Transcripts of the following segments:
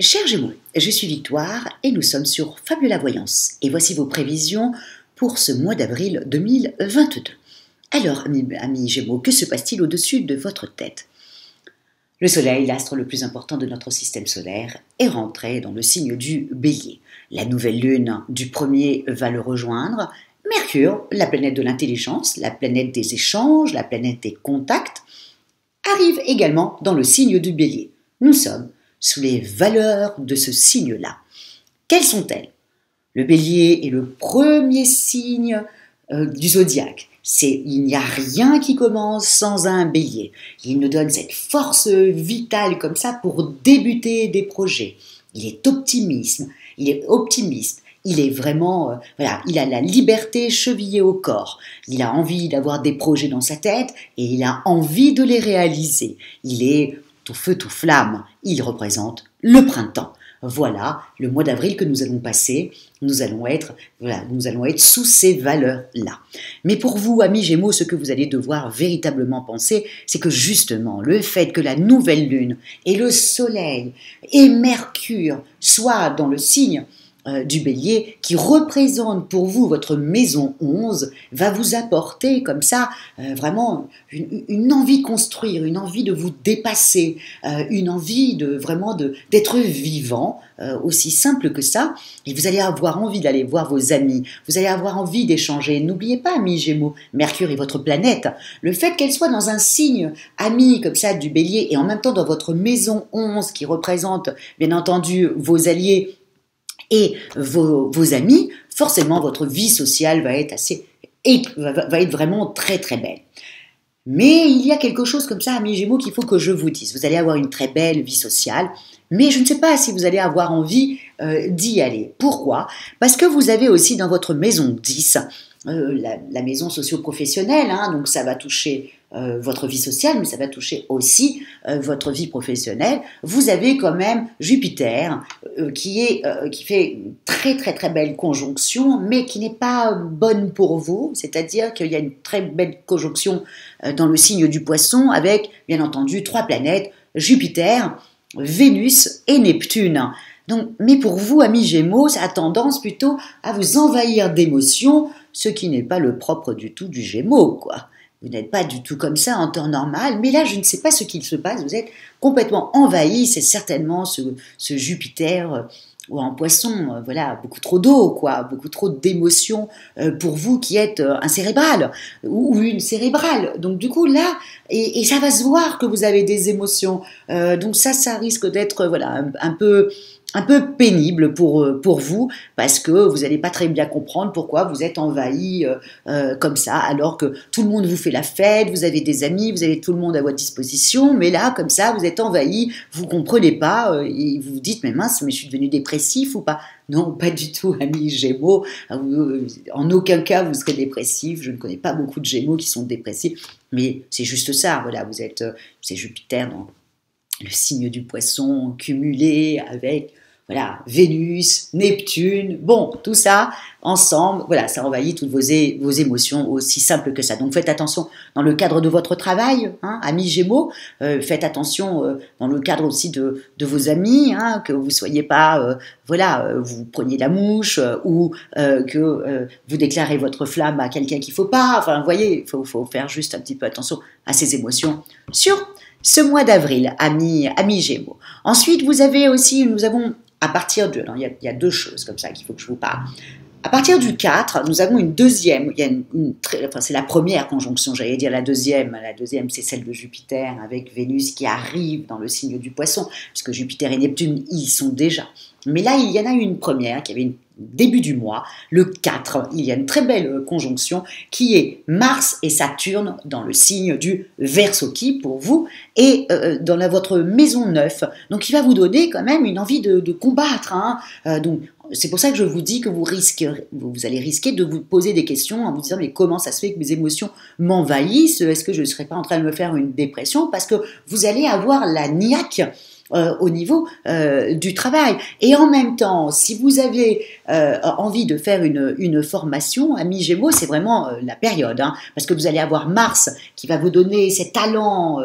Chers Gémeaux, je suis Victoire et nous sommes sur Fabiola Voyance. Et voici vos prévisions pour ce mois d'avril 2022. Alors, amis Gémeaux, que se passe-t-il au-dessus de votre tête? Le Soleil, l'astre le plus important de notre système solaire, est rentré dans le signe du Bélier. La nouvelle lune du premier va le rejoindre. Mercure, la planète de l'intelligence, la planète des échanges, la planète des contacts, arrive également dans le signe du Bélier. Nous sommes sous les valeurs de ce signe-là. Quelles sont-elles? Le Bélier est le premier signe du zodiaque. Il n'y a rien qui commence sans un Bélier. Il nous donne cette force vitale comme ça pour débuter des projets. Il est optimiste. Il est vraiment, il a la liberté chevillée au corps. Il a envie d'avoir des projets dans sa tête et il a envie de les réaliser. Il est tout feu, tout flamme. Il représente le printemps. Voilà le mois d'avril que nous allons passer. Nous allons être sous ces valeurs-là. Mais pour vous, amis Gémeaux, ce que vous allez devoir véritablement penser, c'est que justement, le fait que la nouvelle lune et le soleil et Mercure soient dans le signe du Bélier, qui représente pour vous votre maison 11, va vous apporter comme ça vraiment une envie de construire, une envie de vous dépasser, une envie d'être vivant, aussi simple que ça. Et vous allez avoir envie d'aller voir vos amis, vous allez avoir envie d'échanger. N'oubliez pas, amis Gémeaux, Mercure est votre planète. Le fait qu'elle soit dans un signe ami comme ça du Bélier et en même temps dans votre maison 11 qui représente bien entendu vos alliés et vos amis, forcément votre vie sociale va être va être vraiment très très belle. Mais il y a quelque chose comme ça, amis Gémeaux, qu'il faut que je vous dise. Vous allez avoir une très belle vie sociale, mais je ne sais pas si vous allez avoir envie d'y aller. Pourquoi? Parce que vous avez aussi dans votre maison 10, la maison socio-professionnelle, donc ça va toucher votre vie sociale, mais ça va toucher aussi votre vie professionnelle. Vous avez quand même Jupiter qui fait une très très très belle conjonction, mais qui n'est pas bonne pour vous, c'est-à-dire qu'il y a une très belle conjonction dans le signe du Poisson avec bien entendu 3 planètes, Jupiter, Vénus et Neptune. Donc, mais pour vous, amis Gémeaux, ça a tendance plutôt à vous envahir d'émotions, ce qui n'est pas le propre du tout du Gémeaux, quoi. Vous n'êtes pas du tout comme ça en temps normal, mais là, je ne sais pas ce qu'il se passe, vous êtes complètement envahi, c'est certainement ce Jupiter ou en Poisson, beaucoup trop d'eau, quoi, beaucoup trop d'émotions pour vous qui êtes un cérébral ou une cérébrale. Donc du coup là, et ça va se voir que vous avez des émotions. Donc ça risque d'être un peu pénible pour vous parce que vous n'allez pas très bien comprendre pourquoi vous êtes envahi comme ça alors que tout le monde vous fait la fête, vous avez des amis, vous avez tout le monde à votre disposition, mais là comme ça vous êtes envahi, vous comprenez pas et vous vous dites mais mince, mais je suis devenu dépressif ou pas? Non, pas du tout, amis Gémeaux, en aucun cas vous serez dépressif, je ne connais pas beaucoup de Gémeaux qui sont dépressifs, mais c'est juste ça, c'est Jupiter dans le signe du Poisson cumulé avec Vénus, Neptune, bon, tout ça ensemble, ça envahit toutes vos émotions, aussi simple que ça. Donc faites attention dans le cadre de votre travail, amis Gémeaux, faites attention dans le cadre aussi de vos amis, que vous soyez pas, vous preniez la mouche ou que vous déclarez votre flamme à quelqu'un qu'il faut pas. Enfin, vous voyez, il faut faire juste un petit peu attention à ces émotions sur ce mois d'avril, amis Gémeaux. Ensuite, nous avons à partir de... il y a 2 choses comme ça qu'il faut que je vous parle. À partir du 4, nous avons une deuxième, c'est la première conjonction, j'allais dire la deuxième c'est celle de Jupiter avec Vénus qui arrive dans le signe du Poisson, puisque Jupiter et Neptune y sont déjà. Mais là, il y en a une première qui avait une début du mois, le 4, il y a une très belle conjonction qui est Mars et Saturne dans le signe du Verseau qui, pour vous, est dans votre maison 9. Donc, il va vous donner quand même une envie de combattre. Donc, c'est pour ça que je vous dis que vous allez risquer de vous poser des questions en vous disant mais comment ça se fait que mes émotions m'envahissent? Est-ce que je ne serais pas en train de me faire une dépression? Parce que vous allez avoir la niaque au niveau du travail. Et en même temps, si vous avez envie de faire une formation, amis Gémeaux, c'est vraiment la période, hein, parce que vous allez avoir Mars qui va vous donner ses talents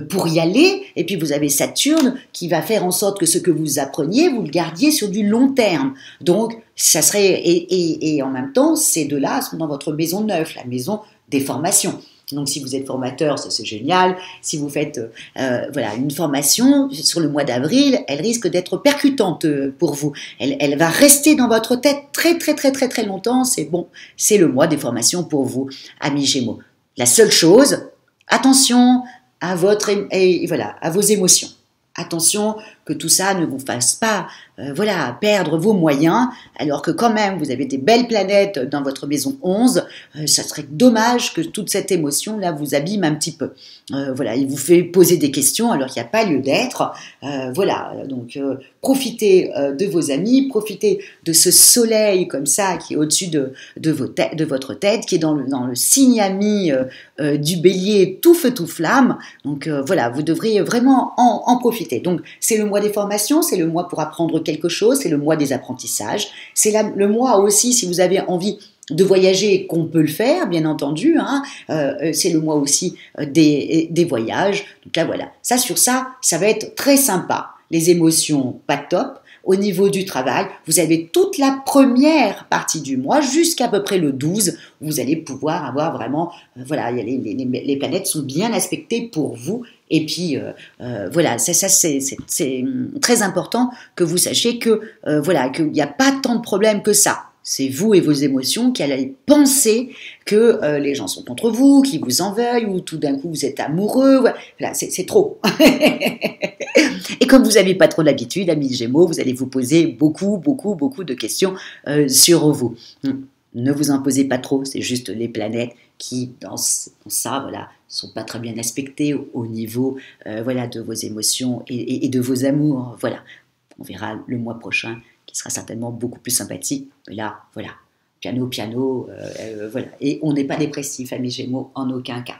pour y aller, et puis vous avez Saturne qui va faire en sorte que ce que vous appreniez, vous le gardiez sur du long terme. Donc, ça serait, et en même temps, ces deux-là sont dans votre maison 9, la maison des formations. Donc, si vous êtes formateur, ça c'est génial. Si vous faites voilà, une formation sur le mois d'avril, elle risque d'être percutante pour vous. Elle va rester dans votre tête très, très, très, très, très longtemps. C'est bon, c'est le mois des formations pour vous, amis Gémeaux. La seule chose, attention à voilà, à vos émotions. Attention que tout ça ne vous fasse pas voilà, perdre vos moyens, alors que quand même vous avez des belles planètes dans votre maison 11, ça serait dommage que toute cette émotion-là vous abîme un petit peu. Voilà, il vous fait poser des questions alors qu'il n'y a pas lieu d'être. Voilà, donc profitez de vos amis, profitez de ce soleil comme ça qui est au-dessus de votre tête, qui est dans le signe ami du bélier tout feu tout flamme. Donc voilà, vous devriez vraiment en profiter. Donc c'est le mois des formations, c'est le mois pour apprendre quelque chose, c'est le mois des apprentissages, c'est le mois aussi si vous avez envie de voyager, qu'on peut le faire, bien entendu, hein, c'est le mois aussi des voyages. Donc là voilà, ça va être très sympa. Les émotions, pas top. Au niveau du travail, vous avez toute la première partie du mois jusqu'à peu près le 12, où vous allez pouvoir avoir vraiment, voilà, les planètes sont bien aspectées pour vous. Et puis, voilà, c'est très important que vous sachiez que, voilà, qu'il n'y a pas tant de problèmes que ça. C'est vous et vos émotions qui allez penser que les gens sont contre vous, qu'ils vous en veuillent, ou tout d'un coup vous êtes amoureux. Voilà, c'est trop. Et comme vous n'avez pas trop l'habitude, amis Gémeaux, vous allez vous poser beaucoup de questions sur vous. Ne vous en posez pas trop, c'est juste les planètes qui, dans ça, voilà, sont pas très bien aspectées au niveau voilà, de vos émotions et de vos amours. Voilà, on verra le mois prochain qui sera certainement beaucoup plus sympathique. Mais là, voilà, piano, voilà. Et on n'est pas dépressif, amis Gémeaux, en aucun cas.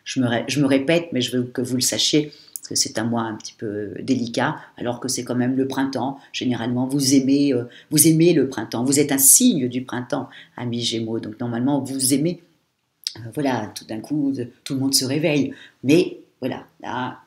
Je me répète, mais je veux que vous le sachiez, parce que c'est un mois un petit peu délicat, alors que c'est quand même le printemps. Généralement, vous aimez le printemps. Vous êtes un signe du printemps, amis Gémeaux. Donc normalement, vous aimez. Voilà, tout d'un coup, tout le monde se réveille. Mais voilà, là,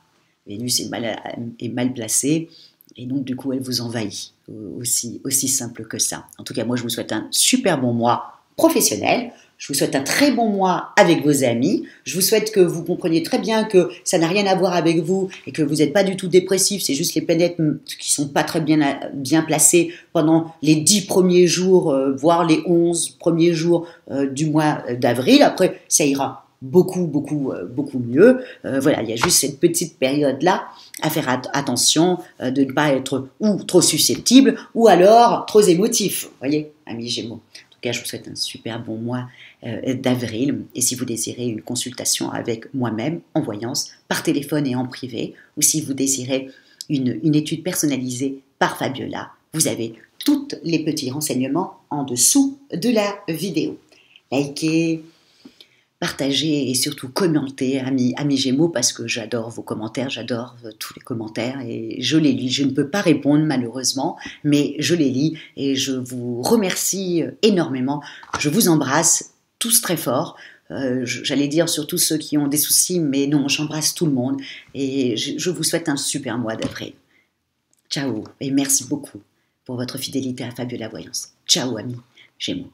Vénus est mal placée. Et donc, du coup, elle vous envahit, aussi simple que ça. En tout cas, moi, je vous souhaite un super bon mois professionnel. Je vous souhaite un très bon mois avec vos amis. Je vous souhaite que vous compreniez très bien que ça n'a rien à voir avec vous et que vous n'êtes pas du tout dépressif. C'est juste les planètes qui sont pas très bien placées pendant les 10 premiers jours, voire les 11 premiers jours du mois d'avril. Après, ça ira beaucoup mieux. Voilà, il y a juste cette petite période-là à faire attention de ne pas être ou trop susceptible ou alors trop émotif. Vous voyez, amis Gémeaux. En tout cas, je vous souhaite un super bon mois d'avril. Et si vous désirez une consultation avec moi-même en voyance, par téléphone et en privé, ou si vous désirez une étude personnalisée par Fabiola, vous avez tous les petits renseignements en dessous de la vidéo. Likez, partagez et surtout commentez, amis Gémeaux, parce que j'adore vos commentaires, j'adore tous les commentaires et je les lis. Je ne peux pas répondre malheureusement, mais je les lis et je vous remercie énormément. Je vous embrasse tous très fort. J'allais dire surtout ceux qui ont des soucis, mais non, j'embrasse tout le monde et je vous souhaite un super mois d'avril. Ciao et merci beaucoup pour votre fidélité à Fabiola Voyance. Ciao amis Gémeaux.